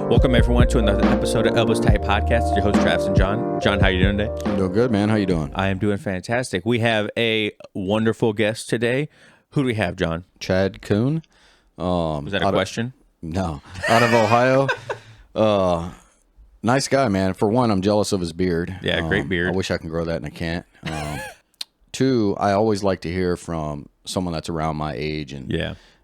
Welcome everyone to another episode of Elbows Tight Podcast. It's your host Travis and John. John, how you doing today? I'm doing good, man. How you doing? I am doing fantastic. We have a wonderful guest today. Who do we have, John? Chad Kuhn. Was that a question? No, out of Ohio. Nice guy, man. For one, I'm jealous of his beard. Yeah, great beard. I wish I can grow that, and I can't. Two, I always like to hear from someone that's around my age, and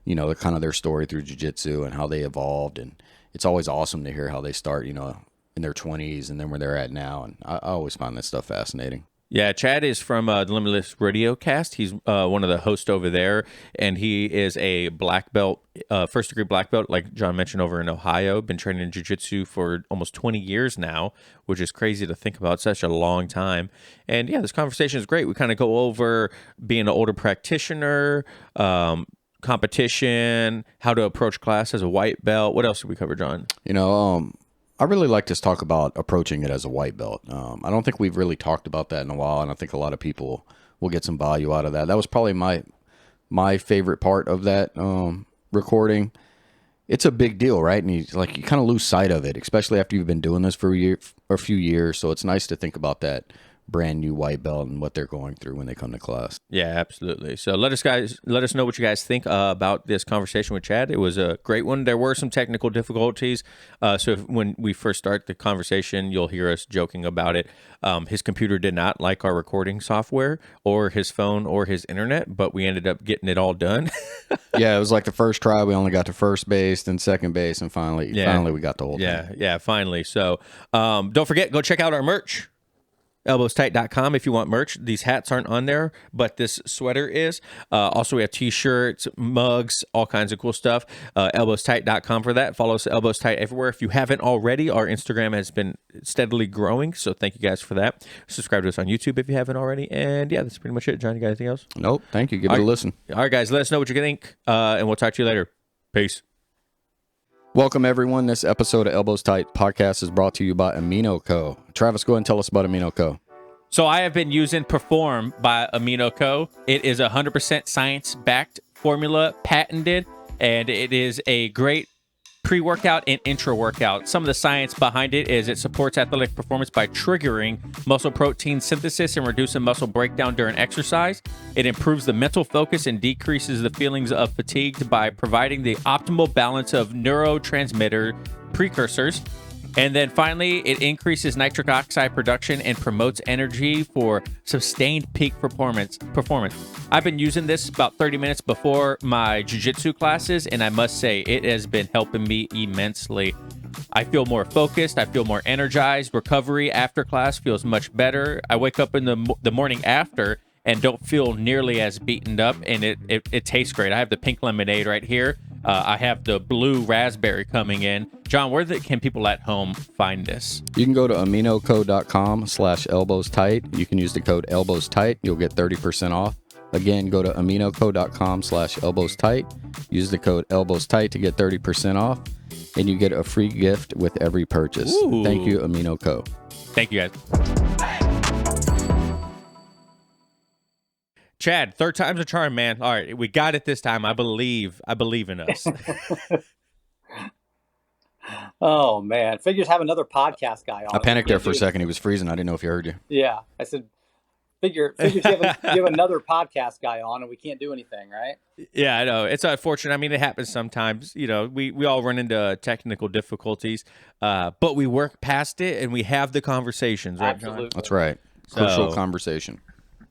you know, kind of their story through jiu-jitsu and how they evolved, and it's always awesome to hear how they start, you know, in their 20s and then where they're at now, and I always find that stuff fascinating. Yeah, Chad is from the Limitless Radio Cast. He's one of the hosts over there, and he is a black belt, first-degree black belt, like John mentioned, over in Ohio. Been training in jiu-jitsu for almost 20 years now, which is crazy to think about, such a long time. And yeah, this conversation is great. We kind of go over being an older practitioner, competition, how to approach class as a white belt. What else did we cover, John? You know, I really like to talk about approaching it as a white belt. I don't think we've really talked about that in a while, and I think a lot of people will get some value out of that. That was probably my favorite part of that recording. It's a big deal, right? And you kind of lose sight of it, especially after you've been doing this for a few years. So it's nice to think about that brand new white belt and what they're going through when they come to class. Yeah, absolutely. So let us know what you guys think about this conversation with Chad. It was a great one. There were some technical difficulties. So when we first start the conversation, you'll hear us joking about it. His computer did not like our recording software or his phone or his internet, but we ended up getting it all done. Yeah, it was like the first try. We only got to first base, then second base, and finally we got the whole thing. Yeah, finally. So don't forget, go check out our merch. elbowstight.com if you want merch. These hats aren't on there, but this sweater is. Also, we have t-shirts, mugs, all kinds of cool stuff. Elbowstight.com for that. Follow us at Elbows Tight everywhere. If you haven't already, our Instagram has been steadily growing, so thank you guys for that. Subscribe to us on YouTube if you haven't already. And yeah, that's pretty much it. John, you got anything else? Nope. Thank you. Give it a listen. All right, guys, let us know what you think, and we'll talk to you later. Peace. Welcome, everyone. This episode of Elbows Tight Podcast is brought to you by Amino Co. Travis, go ahead and tell us about Amino Co. So I have been using Perform by Amino Co. It is a 100% science-backed formula, patented, and it is a great pre-workout and intra-workout. Some of the science behind it is it supports athletic performance by triggering muscle protein synthesis and reducing muscle breakdown during exercise. It improves the mental focus and decreases the feelings of fatigue by providing the optimal balance of neurotransmitter precursors. And then finally, it increases nitric oxide production and promotes energy for sustained peak performance. I've been using this about 30 minutes before my jiu-jitsu classes, and I must say it has been helping me immensely. I feel more focused. I feel more energized. Recovery after class feels much better. I wake up in the morning after and don't feel nearly as beaten up, and it tastes great. I have the pink lemonade right here. I have the blue raspberry coming in. John, where can people at home find this? You can go to aminoco.com/elbowstight. You can use the code elbowstight. You'll get 30% off. Again, go to aminoco.com/elbowstight. Use the code elbowstight to get 30% off, and you get a free gift with every purchase. Ooh. Thank you, Amino Co. Thank you, guys. Chad, third time's a charm, man. All right, we got it this time. I believe in us. Oh man, figures have another podcast guy on. I panicked there for a second. He was freezing. I didn't know if you heard you. Yeah, I said, figures you have another podcast guy on, and we can't do anything, right? Yeah, I know. It's unfortunate. I mean, it happens sometimes. You know, we all run into technical difficulties, but we work past it and we have the conversations, right, Absolutely. John? That's right. Crucial conversation.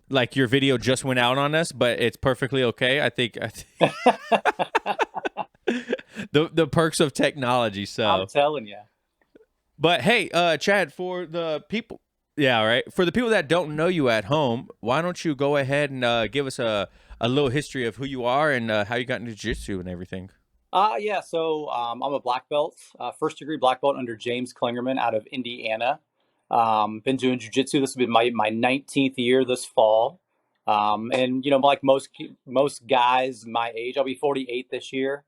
Like your video just went out on us, but it's perfectly okay. I think the perks of technology. So I'm telling you. But hey, Chad, for the people, for the people that don't know you at home, why don't you go ahead and give us a little history of who you are and how you got into jiu-jitsu and everything? So I'm a black belt, first degree black belt under James Klingerman out of Indiana. Been doing jiu-jitsu. This has been my 19th year this fall. And you know, like most guys my age, I'll be 48 this year.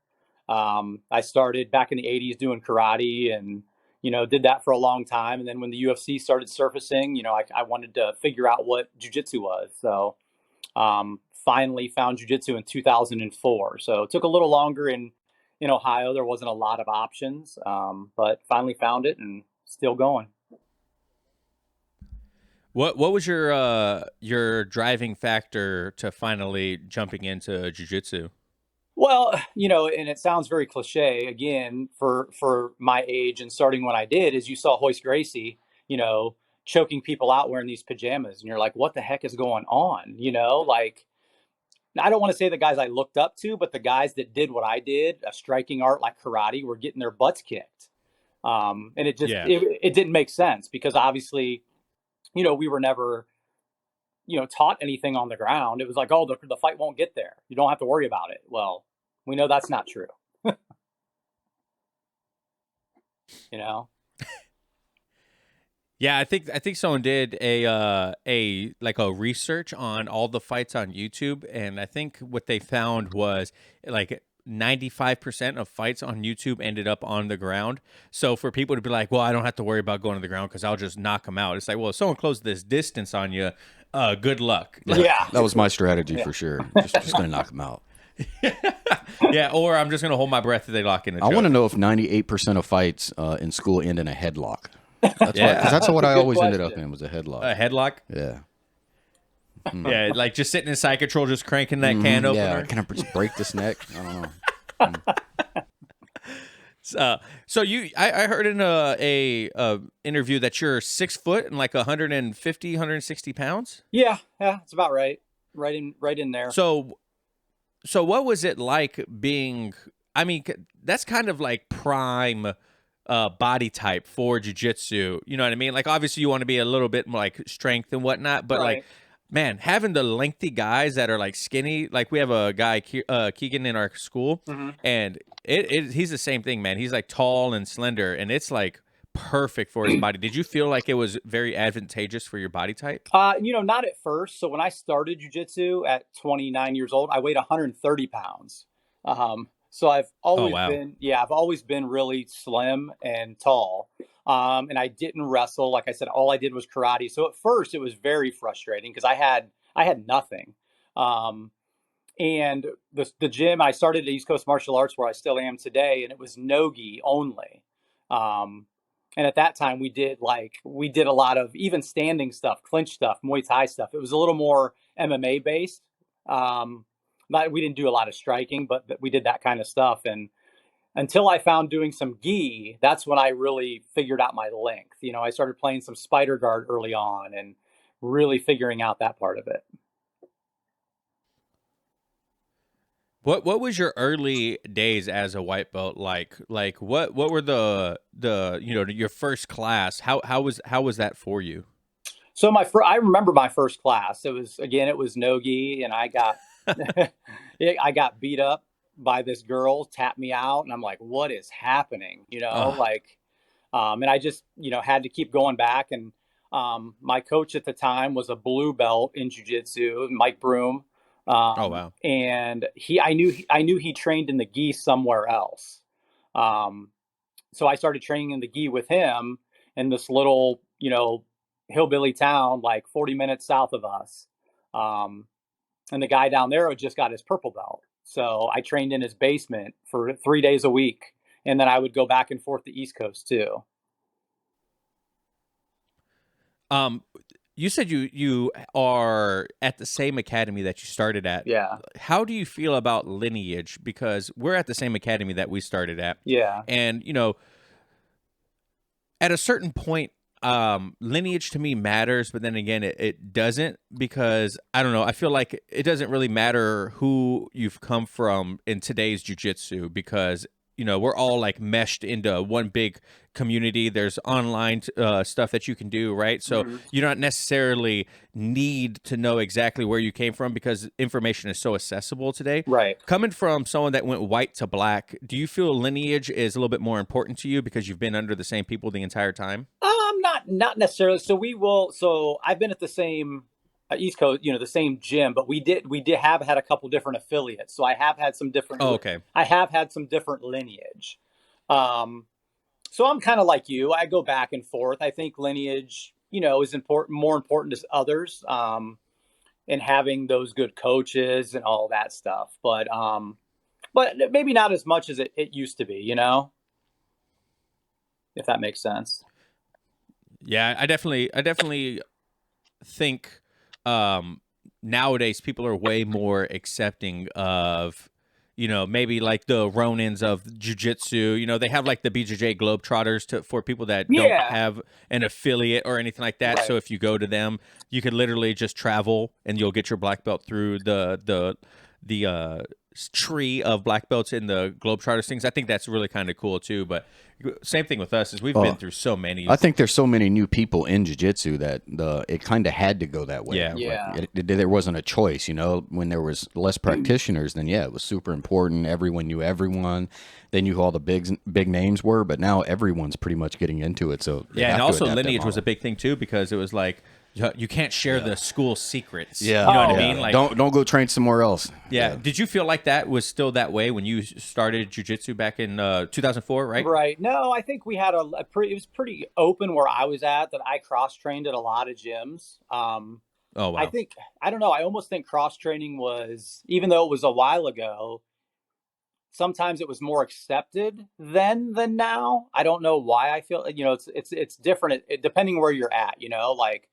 I started back in the 80s doing karate and, you know, did that for a long time. And then when the UFC started surfacing, you know, I wanted to figure out what jiu-jitsu was. So, finally found jiu-jitsu in 2004. So it took a little longer in in Ohio, there wasn't a lot of options, but finally found it and still going. What was your driving factor to finally jumping into jiu-jitsu? Well, and it sounds very cliche again for my age and starting when I did, is you saw Hoist Gracie, you know, choking people out wearing these pajamas, and you're like, what the heck is going on? Like, I don't want to say the guys I looked up to, but the guys that did what I did, a striking art like karate, were getting their butts kicked. And it just Yeah. it didn't make sense because obviously, we were never, taught anything on the ground. It was like, oh, the fight won't get there. You don't have to worry about it. Well, we know that's not true. you know? Yeah, I think someone did a like a research on all the fights on YouTube, and I think what they found was like 95% of fights on YouTube ended up on the ground. So for people to be like, "Well, I don't have to worry about going to the ground because I'll just knock them out," it's like, well, if someone closed this distance on you, good luck. Yeah. That was my strategy for sure. Just gonna knock them out. Yeah, or I'm just gonna hold my breath if they lock in the I want to choke. know if 98% of fights in school end in a headlock. That's Yeah. because that's what That's I a good always ended up question. in was a headlock. A headlock. Yeah. Yeah, like just sitting in side control, just cranking that can opener. Yeah. Can I just break this neck? I don't know. I heard in a interview that you're 6 foot and like 150, 160 pounds. Yeah, it's about right. Right in there. So what was it like being? I mean, that's kind of like prime body type for jiu-jitsu. You know what I mean? Like obviously you want to be a little bit more like strength and whatnot, but like Right. man, having the lengthy guys that are like skinny, like we have a guy Keegan in our school, hmm and he's the same thing, man. He's like tall and slender, and it's like perfect for his body. Did you feel like it was very advantageous for your body type? Not at first. So when I started jujitsu at 29 years old, I weighed 130 pounds. So Oh wow. I've always been really slim and tall. And I didn't wrestle. Like I said, all I did was karate. So at first it was very frustrating because I had nothing. Um, and the gym, I started at East Coast Martial Arts where I still am today, and it was no-gi only. Um, and at that time we did a lot of even standing stuff, clinch stuff, Muay Thai stuff. It was a little more MMA based. We didn't do a lot of striking, but we did that kind of stuff. And until I found doing some gi, that's when I really figured out my length. I started playing some spider guard early on and really figuring out that part of it. What was your early days as a white belt like? Like what were the your first class? How was that for you? So I remember my first class. It was no-gi, and I got beat up by this girl, tapped me out, and I'm like, what is happening? Ugh. And I just, had to keep going back. And my coach at the time was a blue belt in jiu-jitsu, Mike Broom. Oh wow. And I knew he trained in the gi somewhere else. Um, so I started training in the gi with him in this little, hillbilly town, like 40 minutes south of us. Um, and the guy down there had just got his purple belt. So I trained in his basement for 3 days a week. And then I would go back and forth the East Coast too. Um, you said you are at the same academy that you started at. Yeah. How do you feel about lineage? Because we're at the same academy that we started at, Yeah. and at a certain point, lineage to me matters, but then again, it doesn't, because I don't know. I feel like it doesn't really matter who you've come from in today's jiu-jitsu, because we're all like meshed into one big community. There's online stuff that you can do, right? So Mhm. you don't necessarily need to know exactly where you came from because information is so accessible today. Right. Coming from someone that went white to black, do you feel lineage is a little bit more important to you because you've been under the same people the entire time? Not necessarily. So I've been at the same East Coast, the same gym, but we did have had a couple different affiliates. So Oh, okay. I have had some different lineage. Um, so I'm kind of like you. I go back and forth. I think lineage, is important, more important to others, and having those good coaches and all that stuff. But but maybe not as much as it used to be, you know, if that makes sense. Yeah, I definitely think nowadays people are way more accepting of, you know, maybe like the Ronins of jiu-jitsu. You know, they have like the BJJ Globetrotters for people that don't Yeah. have an affiliate or anything like that. Right. So if you go to them, you could literally just travel and you'll get your black belt through the tree of black belts in the Globetrotters things. I think that's really kind of cool too. But same thing with us is we've been through so many. I think there's so many new people in jiu-jitsu that it kind of had to go that way. Yeah. Yeah. There wasn't a choice, you know. When there was less practitioners, then yeah, it was super important. Everyone knew everyone. They knew who all the big names were, but now everyone's pretty much getting into it. So yeah, and also lineage was a big thing too, because it was like you can't share the school secrets. Yeah, you know what I yeah. mean. Like, don't go train somewhere else. yeah. Did you feel like that was still that way when you started jiu-jitsu back in 2004, right? Right. No, I think we had it was pretty open where I was at, that I cross trained at a lot of gyms. Oh wow. I don't know. I almost think cross training was, even though it was a while ago, sometimes it was more accepted then than now. I don't know why. I feel, you know, it's different depending where you're at, you know, like,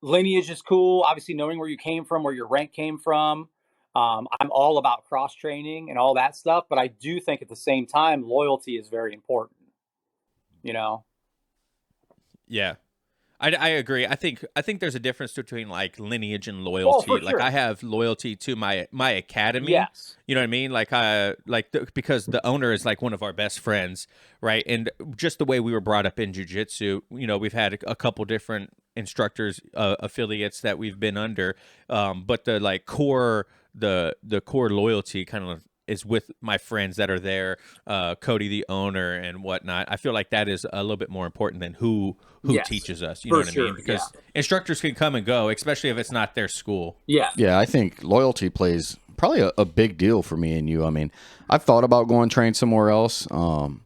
lineage is cool. Obviously knowing where you came from, where your rank came from. I'm all about cross training and all that stuff, but I do think at the same time, loyalty is very important, you know? Yeah. I agree. I think there's a difference between like lineage and loyalty. For Like sure. I have loyalty to my academy. Yes. You know what I mean? Like because the owner is like one of our best friends, right? And just the way we were brought up in jiu-jitsu, you know, we've had a couple different instructors affiliates that we've been under, but the like core the core loyalty kind of is with my friends that are there, Cody, the owner, and whatnot. I feel like that is a little bit more important than who Yes, teaches us. You for know what I sure, mean? Because instructors can come and go, especially if it's not their school. Yeah. Yeah, I think loyalty plays probably a big deal for me and you. I mean, I've thought about going train somewhere else. And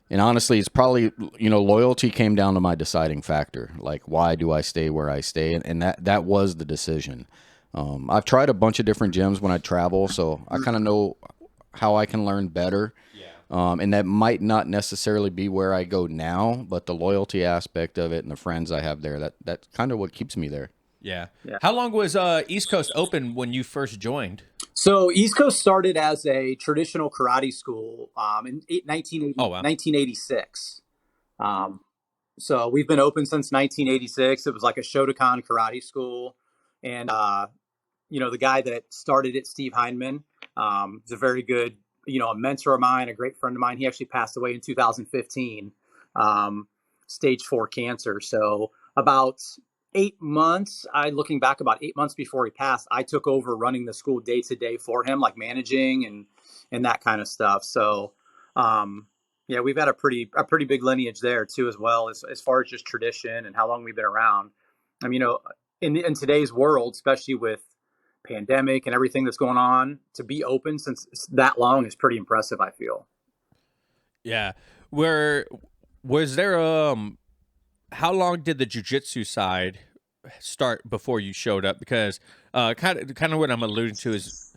honestly, it's probably, you know, loyalty came down to my deciding factor. Like, why do I stay where I stay? And that was the decision. I've tried a bunch of different gyms when I travel, so I kind of know how I can learn better. And that might not necessarily be where I go now, but the loyalty aspect of it and the friends I have there, that's kind of what keeps me there. Yeah. How long was East Coast open when you first joined? So East Coast started as a traditional karate school in 1986. So we've been open since 1986. It was like a Shotokan karate school. And, you know, the guy that started it, Steve Heineman, is a very good, you know, a mentor of mine, a great friend of mine. He actually passed away in 2015, stage 4 cancer. So about 8 months, looking back about 8 months before he passed, I took over running the school day to day for him, like managing and that kind of stuff. So, yeah, we've had a pretty big lineage there too, as well as far as just tradition and how long we've been around. I mean, you know, in today's world, especially with pandemic and everything that's going on, to be open since that long is pretty impressive, I feel. Yeah. Was there how long did the jiu-jitsu side start before you showed up? Because kind of what I'm alluding to is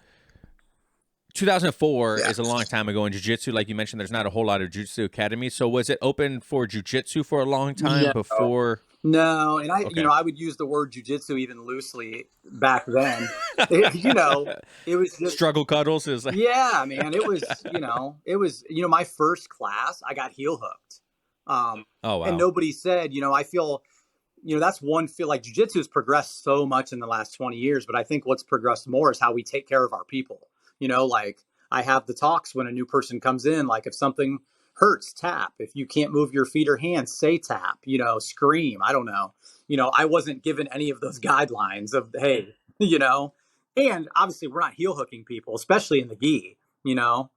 2004 is a long time ago in jiu-jitsu. Like you mentioned, there's not a whole lot of jiu-jitsu academies. So was it open for jiu-jitsu for a long time before? No, and you know, I would use the word jiu-jitsu even loosely back then. You know, it was just struggle cuddles is like, yeah, man. It was, you know, my first class, I got heel hooked. oh wow. And nobody said, you know, I feel, you know, that's one feel like jiu-jitsu has progressed so much in the last 20 years, but I think what's progressed more is how we take care of our people. You know, like I have the talks when a new person comes in, like if something hurts, tap. If you can't move your feet or hands, say tap, you know, scream. I don't know. You know, I wasn't given any of those guidelines of, hey, you know, and obviously we're not heel hooking people, especially in the gi, you know.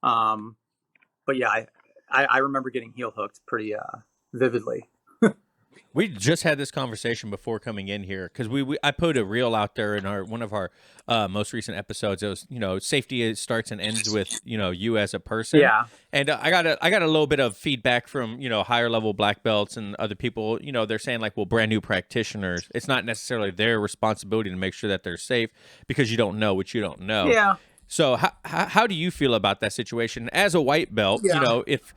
But yeah, I remember getting heel hooked pretty vividly. We just had this conversation before coming in here because I put a reel out there in one of our most recent episodes. It was, you know, safety starts and ends with, you know, you as a person. Yeah. And I got a little bit of feedback from, you know, higher level black belts and other people. You know, they're saying like, well, brand new practitioners, it's not necessarily their responsibility to make sure that they're safe because you don't know what you don't know. Yeah. So how do you feel about that situation as a white belt? You Yeah. know, if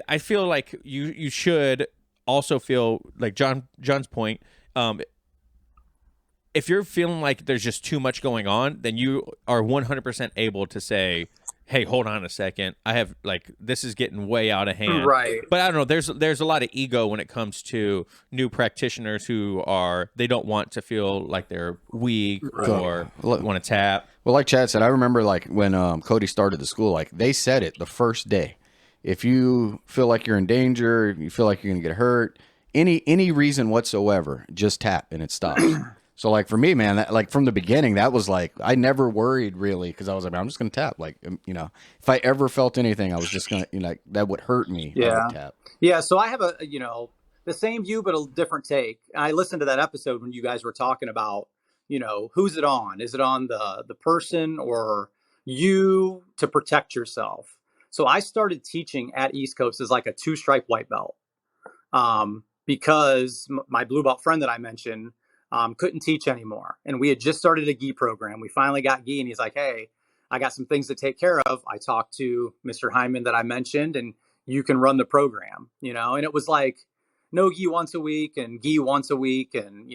I feel like you should also feel like John's point. If you're feeling like there's just too much going on, then you are 100% able to say, "Hey, hold on a second. I have like this is getting way out of hand." Right. But I don't know. There's a lot of ego when it comes to new practitioners who they don't want to feel like they're weak or want to tap. Well, like Chad said, I remember like when Cody started the school, like they said it the first day. If you feel like you're in danger, you feel like you're gonna get hurt, any reason whatsoever, just tap and it stops. So like for me, man, like from the beginning, that was like I never worried really because I was like, I'm just gonna tap. Like if I ever felt anything, I was just gonna like that would hurt me. I would tap. Yeah. So I have the same view but a different take. I listened to that episode when you guys were talking about who's it on? Is it on the person or you to protect yourself? So I started teaching at East Coast as like a 2-stripe white belt because my blue belt friend that I mentioned couldn't teach anymore. And we had just started a gi program. We finally got gi and he's like, hey, I got some things to take care of. I talked to Mr. Hyman that I mentioned and you can run the program, and it was like no gi once a week and gi once a week. And,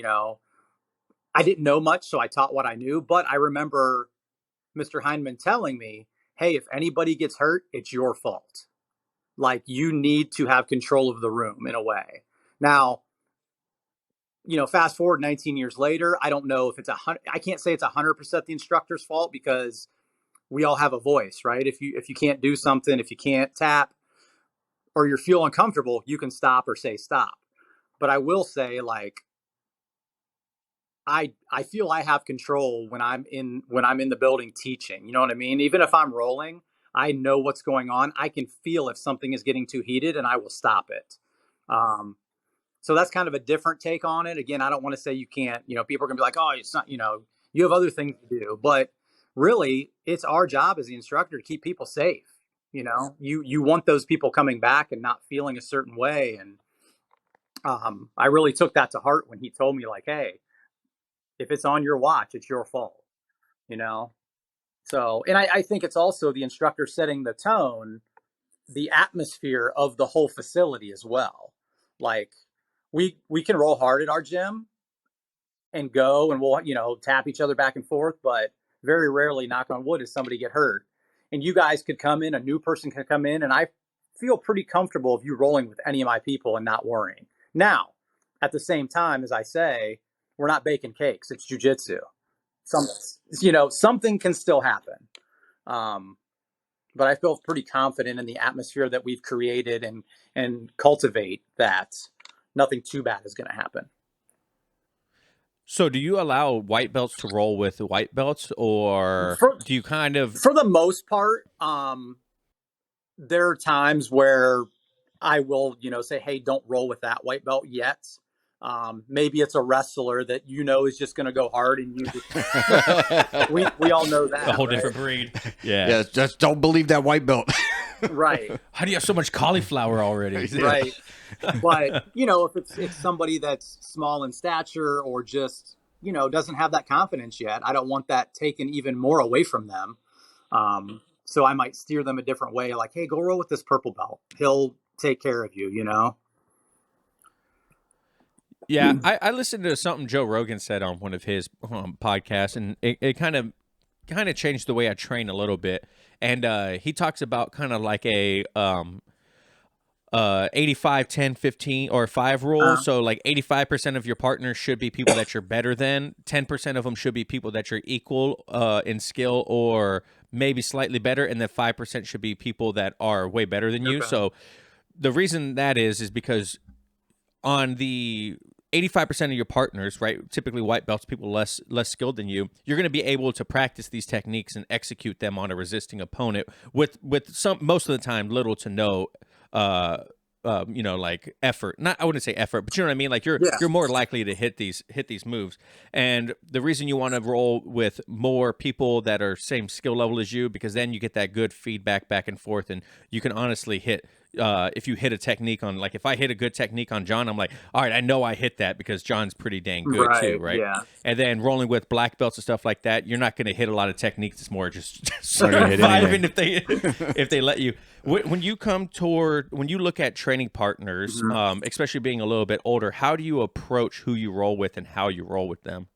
I didn't know much, so I taught what I knew. But I remember Mr. Hyman telling me, hey, if anybody gets hurt, it's your fault. Like you need to have control of the room in a way. Now, fast forward 19 years later, I don't know if I can't say it's 100% the instructor's fault because we all have a voice, right? If you can't do something, if you can't tap or you feel uncomfortable, you can stop or say stop. But I will say like, I feel I have control when I'm in the building teaching. You know what I mean? Even if I'm rolling, I know what's going on. I can feel if something is getting too heated and I will stop it. So that's kind of a different take on it. Again, I don't want to say you can't, people are gonna be like, oh, it's not, you have other things to do, but really it's our job as the instructor to keep people safe. You want those people coming back and not feeling a certain way. And I really took that to heart when he told me like, hey, if it's on your watch, it's your fault, So, and I think it's also the instructor setting the tone, the atmosphere of the whole facility as well. Like we can roll hard at our gym and go and we'll, tap each other back and forth, but very rarely, knock on wood, does somebody get hurt. And you guys could come in, a new person could come in, and I feel pretty comfortable of you rolling with any of my people and not worrying. Now, at the same time, as I say, we're not baking cakes. It's jiu-jitsu. Something can still happen. But I feel pretty confident in the atmosphere that we've created and cultivate that nothing too bad is going to happen. So do you allow white belts to roll with white belts or do you kind of... For the most part, there are times where I will, say, hey, don't roll with that white belt yet. Maybe it's a wrestler that is just going to go hard, and we all know that a whole different breed. Yeah, just don't believe that white belt. Right. How do you have so much cauliflower already? Right. But if it's somebody that's small in stature or just doesn't have that confidence yet, I don't want that taken even more away from them. So I might steer them a different way, like, hey, go roll with this purple belt. He'll take care of you. Yeah, I listened to something Joe Rogan said on one of his podcasts, and it kind of changed the way I train a little bit. And he talks about kind of like a 85, 10, 15, or 5 rule. So like 85% of your partners should be people that you're better than. 10% of them should be people that you're equal in skill or maybe slightly better. And then 5% should be people that are way better than you. So the reason that is because on the 85% of your partners, right, typically white belts, people less skilled than you, you're going to be able to practice these techniques and execute them on a resisting opponent with some, most of the time, little to no like effort. I wouldn't say effort, but you know what I mean? Like you're more likely to hit these moves. And the reason you want to roll with more people that are same skill level as you, because then you get that good feedback back and forth, and you can honestly hit if you hit a technique on, like if I hit a good technique on John, I'm like, all right, I know I hit that because John's pretty dang good too, right? Yeah. And then rolling with black belts and stuff like that, you're not going to hit a lot of techniques. It's more just Not gonna hit surviving anything. if they let you. When you when you look at training partners, especially being a little bit older, how do you approach who you roll with and how you roll with them?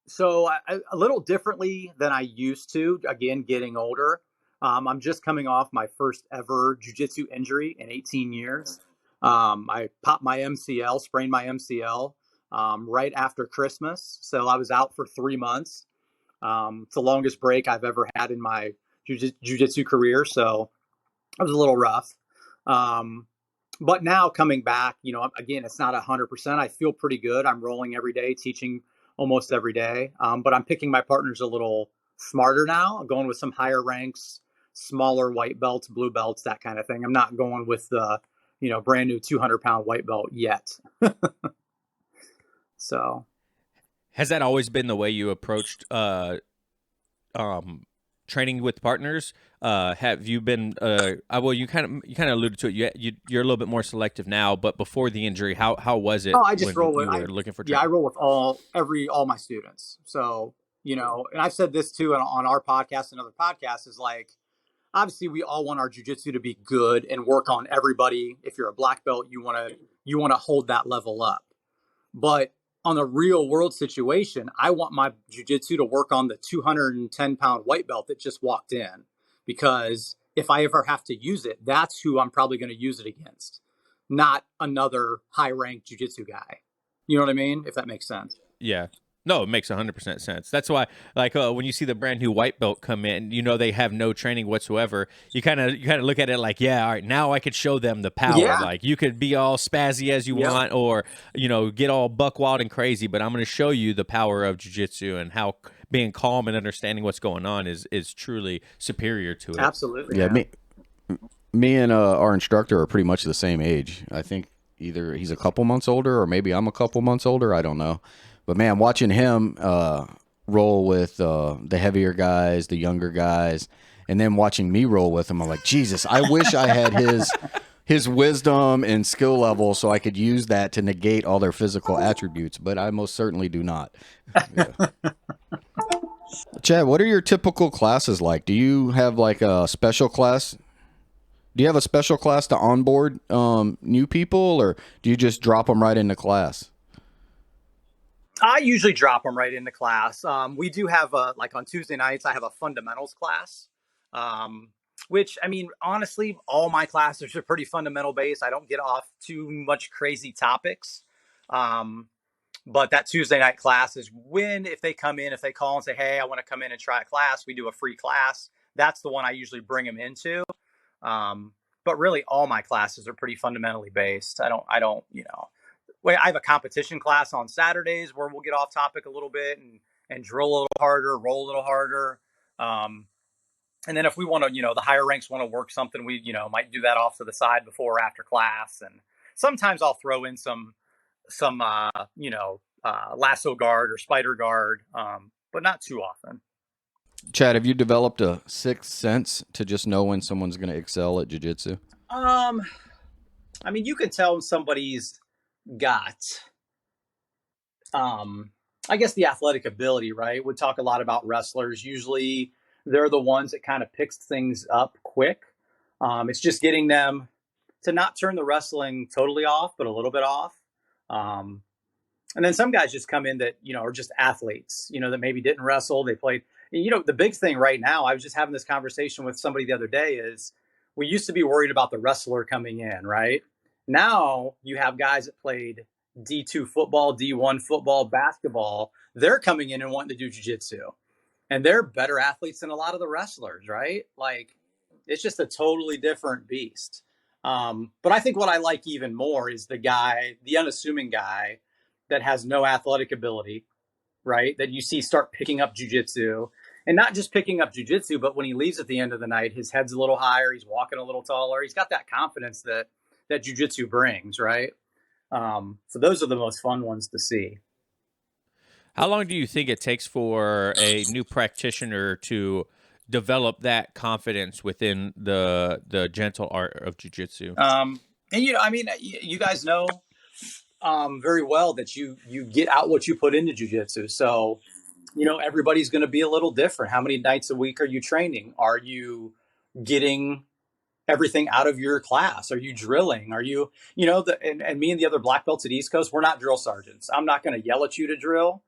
So a little differently than I used to, again, getting older. I'm just coming off my first ever jiu-jitsu injury in 18 years. I popped my MCL, sprained my MCL right after Christmas. So I was out for 3 months. It's the longest break I've ever had in my jiu-jitsu career. So it was a little rough. But now coming back, again, it's not 100%. I feel pretty good. I'm rolling every day, teaching almost every day. But I'm picking my partners a little smarter now. I'm going with some higher ranks, smaller white belts, blue belts, that kind of thing. I'm not going with the, brand new 200-pound white belt yet. So. Has that always been the way you approached training with partners? Have you been? Well, you kind of alluded to it. You're a little bit more selective now, but before the injury, how was it? Oh, I just roll with. You were looking for. Yeah, I roll with all my students. So and I've said this too on our podcast and other podcasts, is like, obviously we all want our jiu-jitsu to be good and work on everybody. If you're a black belt, you want to hold that level up. But on a real world situation, I want my jiu-jitsu to work on the 210-pound white belt that just walked in, because if I ever have to use it, that's who I'm probably going to use it against, not another high-ranked jiu-jitsu guy. You know what I mean? If that makes sense. Yeah. No, it makes 100% sense. That's why, like, when you see the brand new white belt come in, they have no training whatsoever. You kind of look at it like, yeah, all right, now I could show them the power. Yeah. Like, you could be all spazzy as you want, or get all buck wild and crazy, but I'm going to show you the power of jiu-jitsu and how being calm and understanding what's going on is truly superior to it. Absolutely. Yeah, me and our instructor are pretty much the same age. I think either he's a couple months older or maybe I'm a couple months older. I don't know. But, man, watching him roll with the heavier guys, the younger guys, and then watching me roll with him, I'm like, Jesus, I wish I had his wisdom and skill level so I could use that to negate all their physical attributes, but I most certainly do not. Yeah. Chad, what are your typical classes like? Do you have like a special class? Do you have a special class to onboard new people, or do you just drop them right into class? I usually drop them right into class. We do have like on Tuesday nights, I have a fundamentals class, which, I mean, honestly, all my classes are pretty fundamental based. I don't get off too much crazy topics. But that Tuesday night class is when, if they come in, if they call and say, hey, I want to come in and try a class, we do a free class. That's the one I usually bring them into. But really all my classes are pretty fundamentally based. I don't, I have a competition class on Saturdays where we'll get off topic a little bit and drill a little harder, roll a little harder. And then if we want to, the higher ranks want to work something, we, might do that off to the side before or after class. And sometimes I'll throw in some lasso guard or spider guard, but not too often. Chad, have you developed a sixth sense to just know when someone's going to excel at jiu-jitsu? I mean, you can tell when somebody's got, I guess, the athletic ability, right? We talk a lot about wrestlers. Usually they're the ones that kind of picks things up quick. It's just getting them to not turn the wrestling totally off, but a little bit off. And then some guys just come in that, are just athletes, that maybe didn't wrestle. They played, the big thing right now, I was just having this conversation with somebody the other day, is we used to be worried about the wrestler coming in, right? Now you have guys that played D2 football, D1 football, basketball. They're coming in and wanting to do jiu-jitsu, and they're better athletes than a lot of the wrestlers, right? Like, it's just a totally different beast. But I think what I like even more is the unassuming guy that has no athletic ability, right? That you see start picking up jiu-jitsu, and not just picking up jiu-jitsu, but when he leaves at the end of the night, his head's a little higher. He's walking a little taller. He's got that confidence that jiu-jitsu brings, right? So those are the most fun ones to see. How long do you think it takes for a new practitioner to develop that confidence within the gentle art of jiu-jitsu? And I mean, you guys know very well that you get out what you put into jiu-jitsu. So, everybody's going to be a little different. How many nights a week are you training? Are you getting everything out of your class? Are you drilling? Are you, and me and the other black belts at East Coast, we're not drill sergeants. I'm not going to yell at you to drill.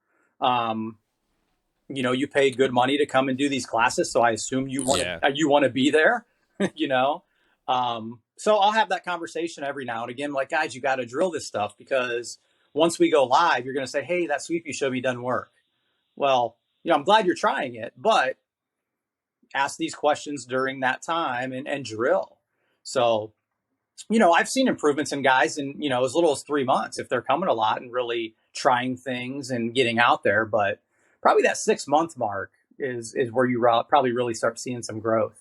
You pay good money to come and do these classes, so I assume you want to be there. So I'll have that conversation every now and again, like, guys, you got to drill this stuff, because once we go live, you're going to say, hey, that sweep you showed me doesn't work. Well, I'm glad you're trying it, but ask these questions during that time and drill. So, I've seen improvements in guys in, as little as 3 months, if they're coming a lot and really trying things and getting out there. But probably that 6-month mark is where you probably really start seeing some growth.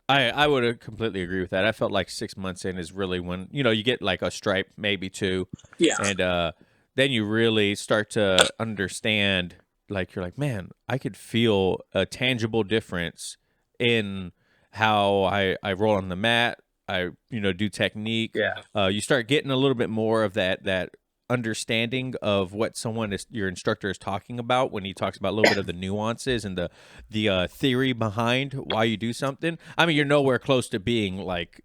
I would completely agree with that. I felt like 6 months in is really when, you get like a stripe, maybe two. Yeah. And then you really start to understand, like, you're like, man, I could feel a tangible difference in how I roll on the mat. I, do technique. Yeah. You start getting a little bit more of that understanding of what your instructor is talking about when he talks about a little bit of the nuances and the theory behind why you do something. I mean, you're nowhere close to being like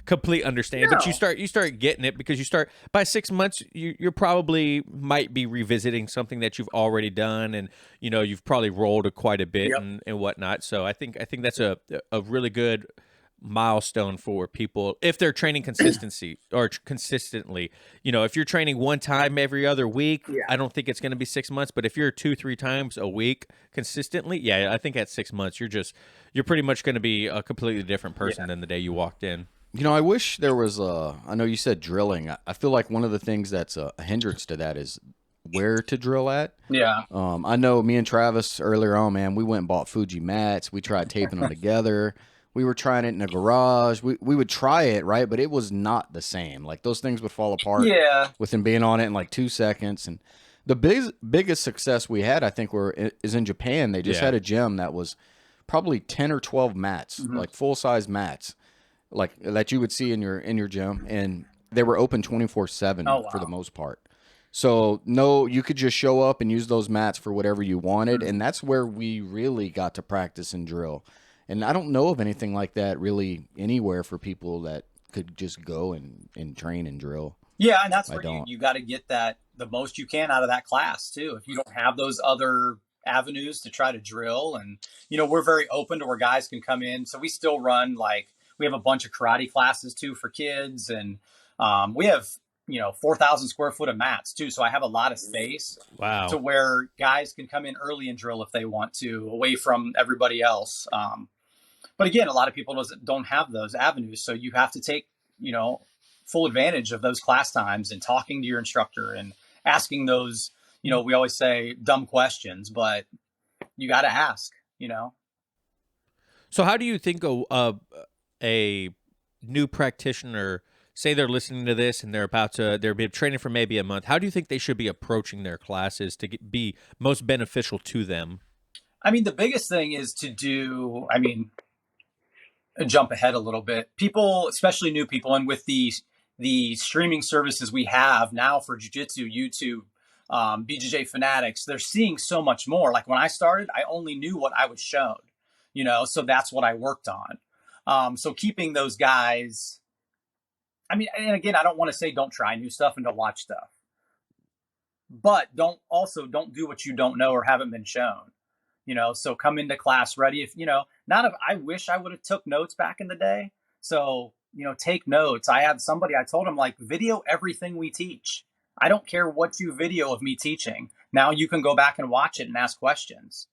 complete understanding, but you start getting it, because by 6 months you're probably might be revisiting something that you've already done, and you've probably rolled quite a bit. Yep. and whatnot. So I think that's a really good milestone for people if they're training consistently. If you're training one time every other week, I don't think it's going to be 6 months. But if you're 2-3 times a week consistently, I think at 6 months you're pretty much going to be a completely different person than the day you walked in. I wish there was I know you said drilling. I feel like one of the things that's a hindrance to that is where to drill at. Yeah. I know me and Travis earlier on, man, we went and bought Fuji mats. We tried taping them together. We were trying it in a garage. We would try it, right? But it was not the same. Like, those things would fall apart within being on it in like 2 seconds. And the biggest success we had, I think, is in Japan. They just had a gym that was probably 10 or 12 mats, like full-size mats, like that you would see in your gym. And they were open 24/7 for the most part. So, no, you could just show up and use those mats for whatever you wanted. And that's where we really got to practice and drill. And I don't know of anything like that really anywhere for people that could just go and train and drill. Yeah, and that's where you got to get that the most you can out of that class too. If you don't have those other avenues to try to drill, and we're very open to where guys can come in. So we still run, like, we have a bunch of karate classes too for kids, and we have 4,000 square foot of mats too. So I have a lot of space to where guys can come in early and drill if they want to, away from everybody else. But again, a lot of people don't have those avenues. So you have to take, full advantage of those class times and talking to your instructor and asking those, we always say dumb questions, but you got to ask, So how do you think a new practitioner, say they're listening to this and they're been training for maybe a month, how do you think they should be approaching their classes to be most beneficial to them? I mean, the biggest thing is jump ahead a little bit. People, especially new people, and with the streaming services we have now for Jiu-Jitsu, YouTube, BJJ Fanatics, they're seeing so much more. Like, when I started, I only knew what I was shown, so that's what I worked on. So keeping those guys, and again, I don't want to say don't try new stuff and don't watch stuff, but don't do what you don't know or haven't been shown. So come into class ready. If, I wish I would have took notes back in the day. So, take notes. I had somebody, I told him, like, video everything we teach. I don't care what you video of me teaching. Now you can go back and watch it and ask questions.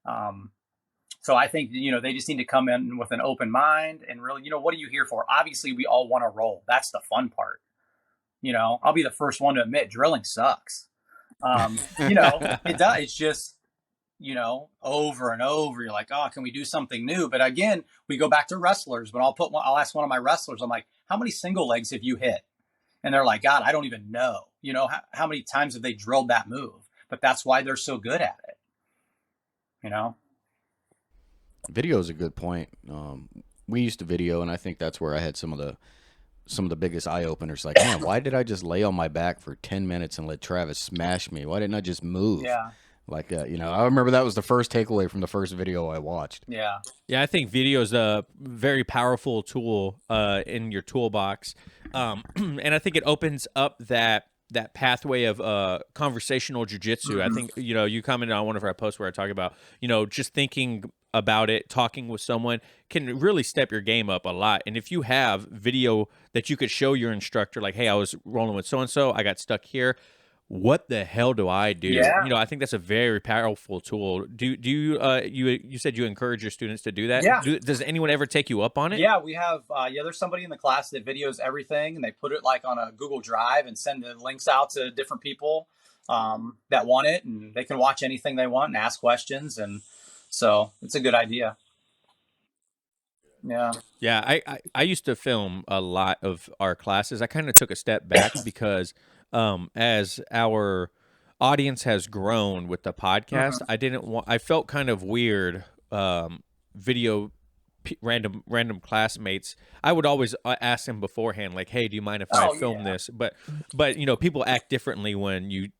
So I think, they just need to come in with an open mind and really, what are you here for? Obviously we all want to roll. That's the fun part. I'll be the first one to admit drilling sucks. It does. It's just, over and over, you're like, oh, can we do something new? But again, we go back to wrestlers, but I'll ask one of my wrestlers, I'm like, how many single legs have you hit? And they're like, God, I don't even know, how many times have they drilled that move? But that's why they're so good at it. Video is a good point. We used to video, and I think that's where I had some of the biggest eye openers. Like, man, why did I just lay on my back for 10 minutes and let Travis smash me? Why didn't I just move? Yeah. Like, I remember that was the first takeaway from the first video I watched. Yeah. Yeah, I think video is a very powerful tool in your toolbox, and I think it opens up that pathway of conversational jiu-jitsu. I think you commented on one of our posts where I talk about just thinking about it, talking with someone can really step your game up a lot. And if you have video that you could show your instructor, like, hey, I was rolling with so and so, I got stuck here. What the hell do I do? Yeah. I think that's a very powerful tool. Do you you said you encourage your students to do that? Yeah. Does anyone ever take you up on it? Yeah, we have there's somebody in the class that videos everything, and they put it like on a Google Drive and send the links out to different people that want it, and they can watch anything they want and ask questions, and so it's a good idea. Yeah. Yeah, I used to film a lot of our classes. I kind of took a step back because as our audience has grown with the podcast, I felt kind of weird video random classmates. I would always ask them beforehand, like, hey, do you mind if I film this? But people act differently when you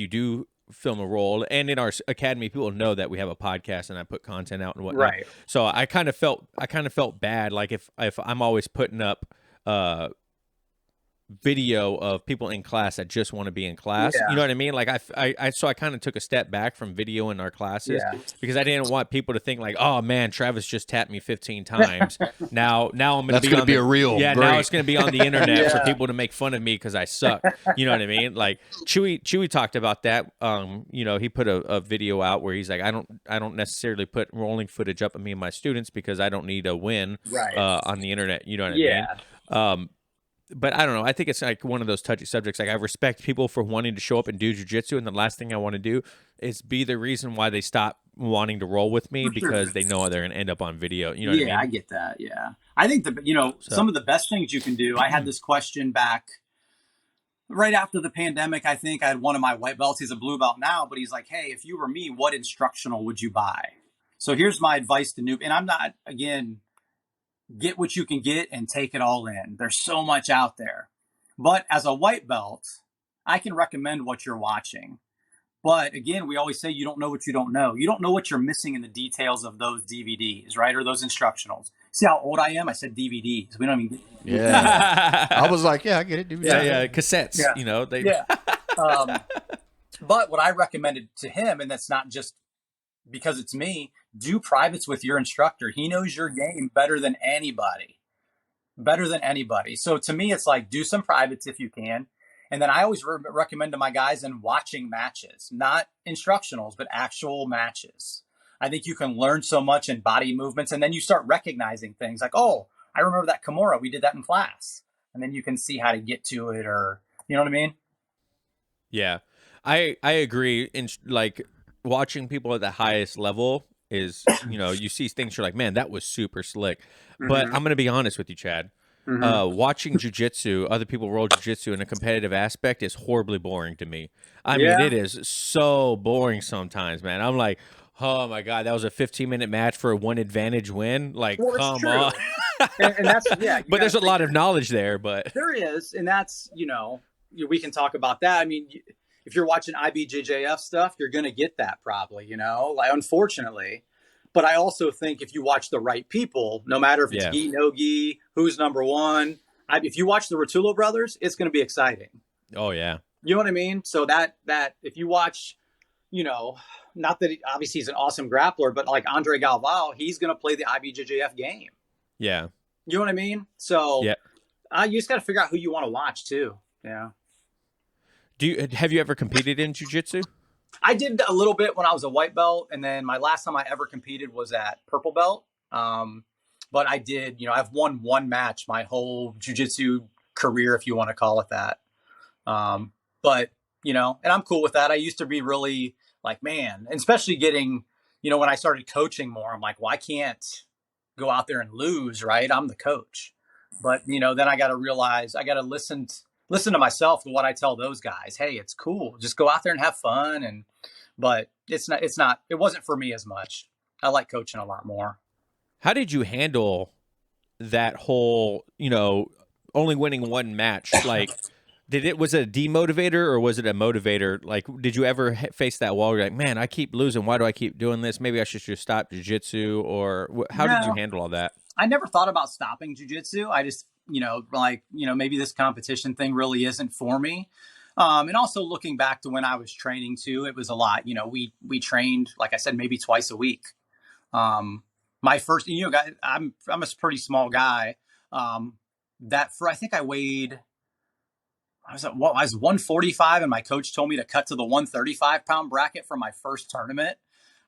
do film a role, and in our academy people know that we have a podcast and I put content out and whatnot. Right. So I kind of felt bad, like if I'm always putting up video of people in class that just want to be in class. Yeah. You know what I mean? Like so I kind of took a step back from video in our classes because I didn't want people to think like, oh man, Travis just tapped me 15 times. Now I'm going to be a real now it's going to be on the internet for people to make fun of me because I suck. You know what I mean? Like Chewy talked about that. He put a video out where he's like, I don't necessarily put rolling footage up of me and my students because I don't need a win on the internet. You know what I mean? But I don't know. I think it's like one of those touchy subjects. Like, I respect people for wanting to show up and do jiu-jitsu, and the last thing I want to do is be the reason why they stop wanting to roll with me because they know they're going to end up on video. You know what I mean? I get that. Yeah. I think some of the best things you can do. I had this question back right after the pandemic. I think I had one of my white belts. He's a blue belt now, but he's like, hey, if you were me, what instructional would you buy? So here's my advice to noob. And I'm not, again, get what you can get and take it all in. There's so much out there. But as a white belt, I can recommend what you're watching. But again, we always say you don't know what you don't know. You don't know what you're missing in the details of those DVDs, right? Or those instructionals. See how old I am? I said DVDs. We don't even get Yeah. I was like, yeah, I get it. DVD. Yeah. Cassettes, But what I recommended to him, and that's not just because it's me, do privates with your instructor. He knows your game better than anybody. So to me, it's like, do some privates if you can. And then I always recommend to my guys in watching matches, not instructionals, but actual matches. I think you can learn so much in body movements, and then you start recognizing things like, oh, I remember that Kimura. We did that in class. And then you can see how to get to it, or, you know what I mean? Yeah. I agree. In like watching people at the highest level is, you see things, you're like, man, that was super slick. But I'm going to be honest with you, Chad. Watching jiu-jitsu, other people roll jiu-jitsu in a competitive aspect is horribly boring to me. I mean, it is so boring sometimes, man. I'm like, oh my God, that was a 15-minute match for a one advantage win. Like, come on. and that's, but there's a lot of knowledge there, but there is. And that's, we can talk about that. I mein, if you're watching IBJJF stuff, you're going to get that probably, like, unfortunately. But I also think if you watch the right people, no matter if it's gi, no gi, who's number one, if you watch the Rotullo brothers, it's going to be exciting. Oh, yeah. You know what I mean? So that if you watch, not that obviously he's an awesome grappler, but like Andre Galvao, he's going to play the IBJJF game. Yeah. You know what I mean? So you just got to figure out who you want to watch too. Yeah. Have you ever competed in jiu-jitsu? I did a little bit when I was a white belt, and then my last time I ever competed was at purple belt. But I did, I've won one match my whole jiu-jitsu career, if you want to call it that. But, and I'm cool with that. I used to be really like, man, and especially getting, when I started coaching more, I'm like, well, I can't go out there and lose, right? I'm the coach. But, then I got to realize I got to listen to myself, to what I tell those guys. Hey, it's cool. Just go out there and have fun. But it wasn't for me as much. I like coaching a lot more. How did you handle that whole, only winning one match? Like, was it a demotivator or was it a motivator? Like, did you ever face that wall where you're like, man, I keep losing. Why do I keep doing this? Maybe I should just stop jiu-jitsu, or how did you No, handle all that? I never thought about stopping jujitsu. I just, maybe this competition thing really isn't for me. And also looking back to when I was training too, it was a lot. We trained, like I said, maybe twice a week. My first, I'm a pretty small guy. I think I was 145, and my coach told me to cut to the 135-pound bracket for my first tournament.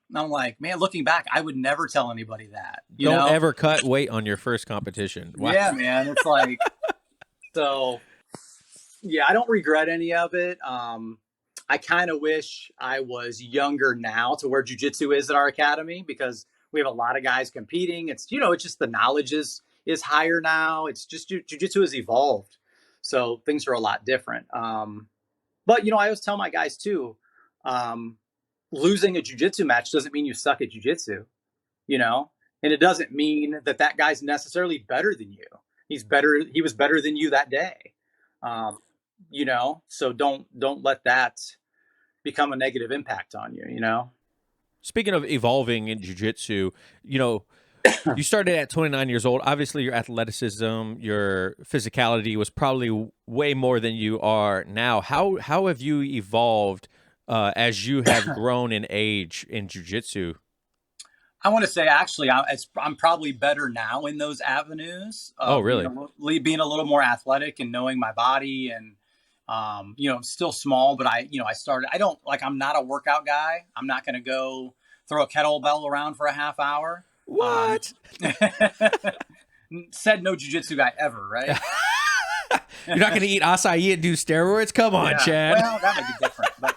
And I'm like, man, looking back, I would never tell anybody that. Don't ever cut weight on your first competition. Wow. Yeah, man. It's like, so yeah, I don't regret any of it. I kind of wish I was younger now to where jiu-jitsu is at our academy, because we have a lot of guys competing. It's, it's just the knowledge is higher now. It's just jiu-jitsu has evolved. So things are a lot different. But, I always tell my guys too, losing a jiu-jitsu match doesn't mean you suck at jiu-jitsu, and it doesn't mean that guy's necessarily better than you. He was better than you that day. So don't let that become a negative impact on you. Speaking of evolving in jiu-jitsu, you started at 29 years old. Obviously, your athleticism, your physicality was probably way more than you are now. How have you evolved as you have grown in age in jiu-jitsu? I want to say, actually, I'm probably better now in those avenues. Oh, really? Being a little more athletic and knowing my body, and I'm still small, but I started. I'm not a workout guy. I'm not going to go throw a kettlebell around for a half hour. What? Said no jiu-jitsu guy ever, right? You're not going to eat acai and do steroids? Come on, Yeah, Chad. well, that might be different. But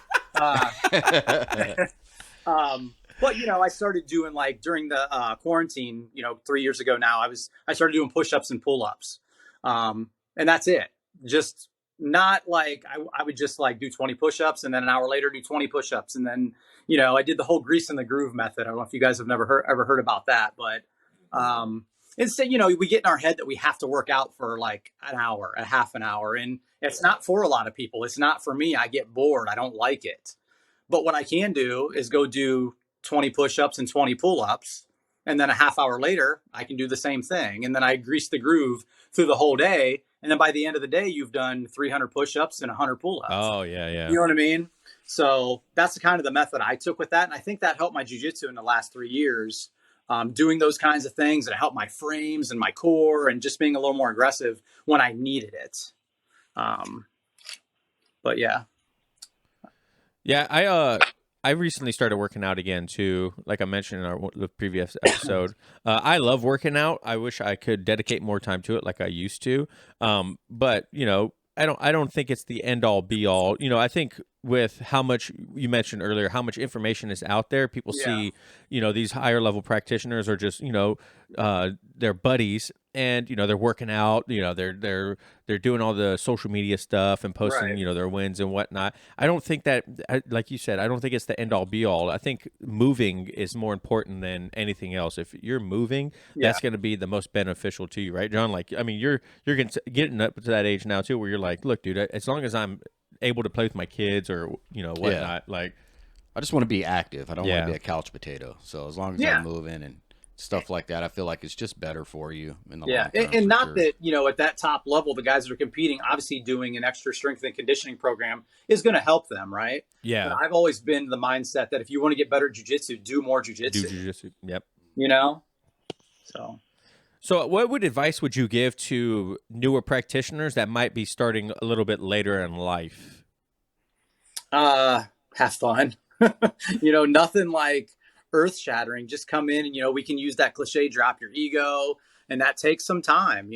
I started doing, like, during the quarantine, 3 years ago now, I started doing push-ups and pull-ups. And that's it. Just not like I would just like do 20 push-ups and then an hour later do 20 push-ups. And then, I did the whole grease in the groove method. I don't know if you guys have ever heard about that, but instead, we get in our head that we have to work out for like an hour, a half an hour. And it's not for a lot of people. It's not for me. I get bored. I don't like it. But what I can do is go do 20 push-ups and 20 pull-ups. And then a half hour later, I can do the same thing. And then I grease the groove through the whole day. And then by the end of the day, you've done 300 push-ups and 100 pull-ups. Oh, yeah, yeah. You know what I mean? So that's the kind of the method I took with that. And I think that helped my jiu-jitsu in the last 3 years, doing those kinds of things. And it helped my frames and my core and just being a little more aggressive when I needed it. But yeah. Yeah, I recently started working out again too. Like I mentioned in the previous episode, I love working out. I wish I could dedicate more time to it, like I used to. But I don't think it's the end all be all. I think with how much you mentioned earlier, how much information is out there, people see, these higher level practitioners are just, their buddies, and they're working out, they're doing all the social media stuff and posting, Right. their wins and whatnot. I don't think that, like you said, I don't think it's the end all be all. I think moving is more important than anything else. If you're moving, that's going to be the most beneficial to you, right, John? Like, I mean, you're getting up to that age now too, where you're like, look, dude, as long as I'm able to play with my kids or whatnot, like, I just want to be active. I don't want to be a couch potato. So as long as I'm moving and stuff like that, I feel like it's just better for you in the long term. And not that, at that top level, the guys that are competing, obviously doing an extra strength and conditioning program is going to help them, right? Yeah. But I've always been the mindset that if you want to get better at jiu-jitsu, do more jiu-jitsu. Do jiu-jitsu. Yep. So what advice would you give to newer practitioners that might be starting a little bit later in life? have fun. Nothing like earth shattering. Just come in and, we can use that cliche, drop your ego. And that takes some time,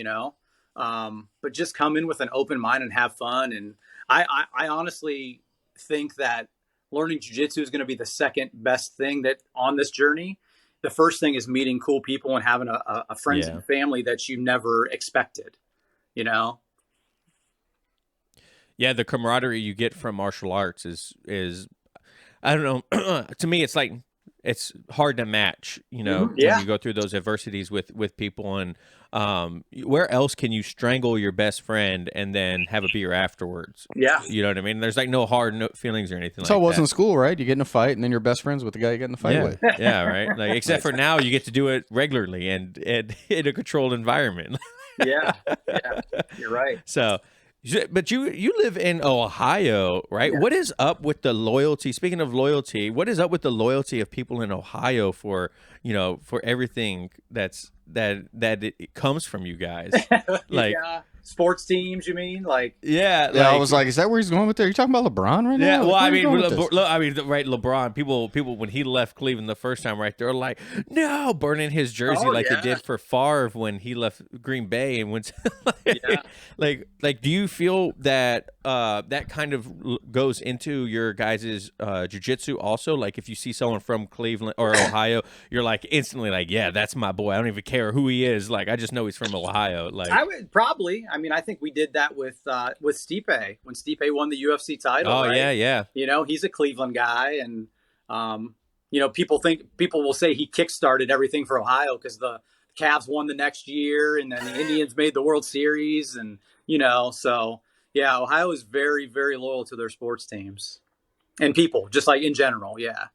but just come in with an open mind and have fun. And I honestly think that learning jiu-jitsu is going to be the second best thing that on this journey. The first thing is meeting cool people and having a friends and family that you never expected, Yeah, the camaraderie you get from martial arts is I don't know. To me, it's like it's hard to match, you know, Yeah. when you go through those adversities with people. And where else can you strangle your best friend and then have a beer afterwards? Yeah. You know what I mean? There's like no hard feelings or anything That's like how it was that. in school, right? You get in a fight, and then you're best friends with the guy you get in the fight Yeah, with. yeah, right. Like except for now, you get to do it regularly and in a controlled environment. Yeah. Yeah. You're right. So, but you live in Ohio, right? Yeah. What is up with the loyalty? Speaking of loyalty, what is up with the loyalty of people in Ohio for, you know, for everything that it comes from you guys? Like, yeah. Sports teams, you mean? Like, yeah, Yeah, I was like, is that where he's going with that? Are you talking about LeBron right now? yeah, Like, well, where I are you mean, going with this? right, LeBron. People, when he left Cleveland the first time, right, they're like, no, burning his jersey Oh, like yeah. they did for Favre when he left Green Bay and went. Yeah. Like, do you feel that that kind of goes into your guys' jiu-jitsu also? Like, if you see someone from Cleveland or Ohio, you're like instantly like, yeah, that's my boy. I don't even care who he is. Like, I just know he's from Ohio. Like, I would probably. I mean, I think we did that with Stipe when Stipe won the UFC title. oh right? yeah. You know, he's a Cleveland guy, and you know, people will say he kickstarted everything for Ohio because the Cavs won the next year, and then the Indians made the World Series, and you know, so yeah, Ohio is very, very loyal to their sports teams and people, just like in general. Yeah.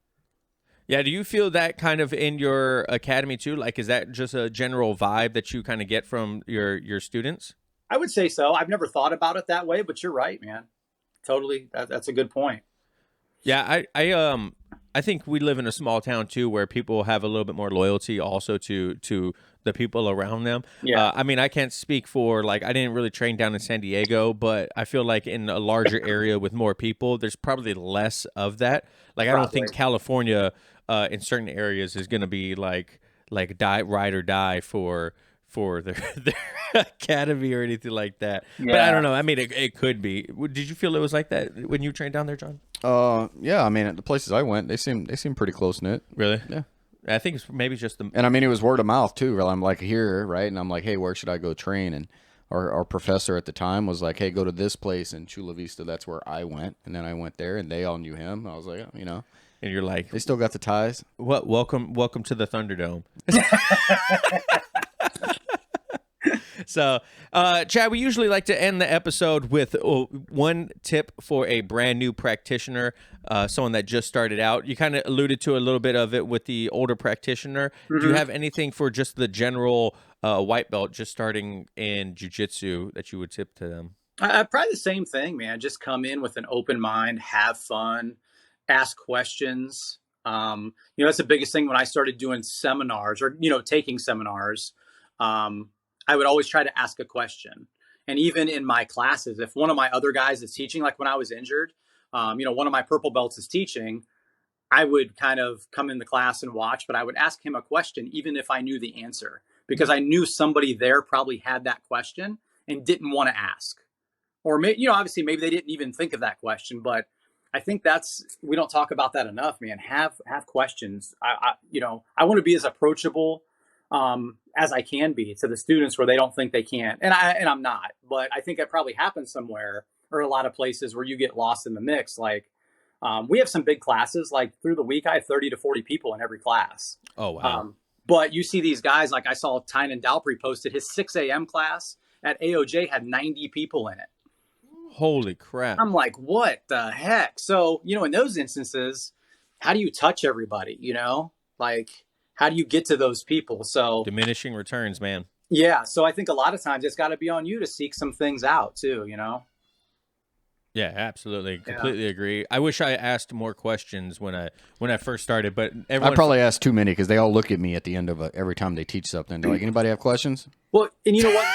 Yeah, do you feel that kind of in your academy too? Like, is that just a general vibe that you kind of get from your students? I would say so. I've never thought about it that way, but you're right, man. Totally. That's a good point. Yeah, I think we live in a small town too, where people have a little bit more loyalty also to the people around them. Yeah. I mean, I can't speak for like I didn't really train down in San Diego, but I feel like in a larger area with more people, there's probably less of that. Like I don't think Probably. California in certain areas is going to be like ride or die for their academy or anything like that. But I Yeah. don't know. I mean, it could be. Did you feel it was like that when you trained down there, John? Yeah, I mean, at the places I went, they seem pretty close knit. Really? Yeah. I think it's maybe just the. And I mean, it was word of mouth too. Where I'm like here, right? And I'm like, hey, where should I go train? And our professor at the time was like, hey, go to this place in Chula Vista. That's where I went. And then I went there, and they all knew him. I was like, oh, you know, And you're like, they still got the ties. what? Welcome to the Thunderdome. So, Chad, we usually like to end the episode with one tip for a brand new practitioner, someone that just started out. You kind of alluded to a little bit of it with the older practitioner. Do you have anything for just the general white belt just starting in jiu-jitsu that you would tip to them? Probably the same thing, man. Just come in with an open mind, have fun, ask questions. You know, that's the biggest thing when I started doing seminars or, you know, taking seminars. I would always try to ask a question. And even in my classes, if one of my other guys is teaching, like when I was injured, you know, one of my purple belts is teaching, I would kind of come in the class and watch, but I would ask him a question, even if I knew the answer, because I knew somebody there probably had that question and didn't want to ask. Or, you know, obviously maybe they didn't even think of that question, but I think we don't talk about that enough, man. Have questions. You know, I want to be as approachable as I can be to the students where they don't think they can. And I'm not, but I think it probably happens somewhere or a lot of places where you get lost in the mix. Like, we have some big classes, like through the week, I have 30 to 40 people in every class. Oh, wow. But you see these guys, like I saw Tynan Dalpry posted his 6 a.m. class at AOJ had 90 people in it. Holy crap. I'm like, what the heck? So, you know, in those instances, how do you touch everybody, you know? Like, how do you get to those people? So Diminishing returns, man. yeah. So I think a lot of times it's got to be on you to seek some things out too, you know? Yeah, absolutely. Completely agree. I wish I asked more questions when I first started, but everyone I probably asked too many because they all look at me at the end of every time they teach something. They're like, anybody have questions? Well, and you know what?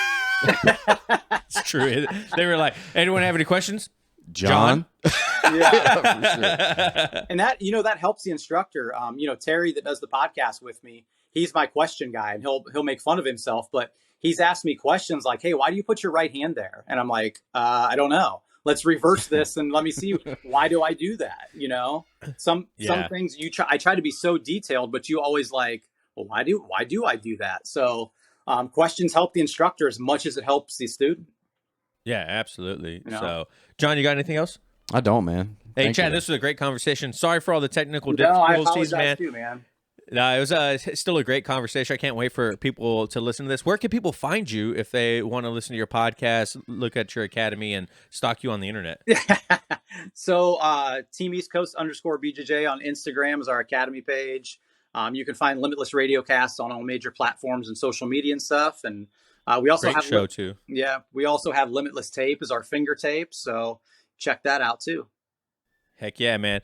It's true. They were like, anyone have any questions? John? Yeah. For sure. And that, you know, that helps the instructor. You know, Terry that does the podcast with me, he's my question guy, and he'll make fun of himself, but he's asked me questions like, hey, why do you put your right hand there? And I'm like, I don't know. Let's reverse this and let me see, why do I do that? You know, some things I try to be so detailed, but you always like, well, why do I do that? So questions help the instructor as much as it helps the student. Yeah, absolutely. You know? So, John, you got anything else? I don't, man. Hey, Thank Chad, you. this was a great conversation. Sorry for all the technical No, I difficulties, apologize man. too, man. No, it was still a great conversation. I can't wait for people to listen to this. Where can people find you if they want to listen to your podcast, look at your academy, and stalk you on the internet? So Team East Coast _BJJ on Instagram is our academy page. You can find Limitless Radiocasts on all major platforms and social media and stuff. And we also Great have show too. Yeah, we also have Limitless Tape as our finger tape. So check that out too. Heck yeah, man.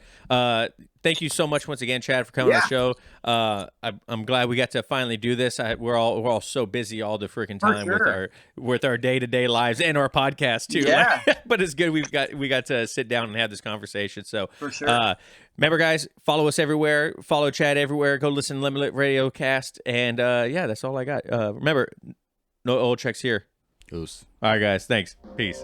Thank you so much once again, Chad, for coming on the show. I'm glad we got to finally do this. We're all so busy all the freaking time with our day-to-day lives and our podcast too. Yeah. But it's good we got to sit down and have this conversation. So For sure. Remember, guys, follow us everywhere. Follow Chad everywhere. Go listen to Limitless Radiocast. And yeah, that's all I got. Remember, no old checks here. Goose. All right, guys. Thanks. Peace.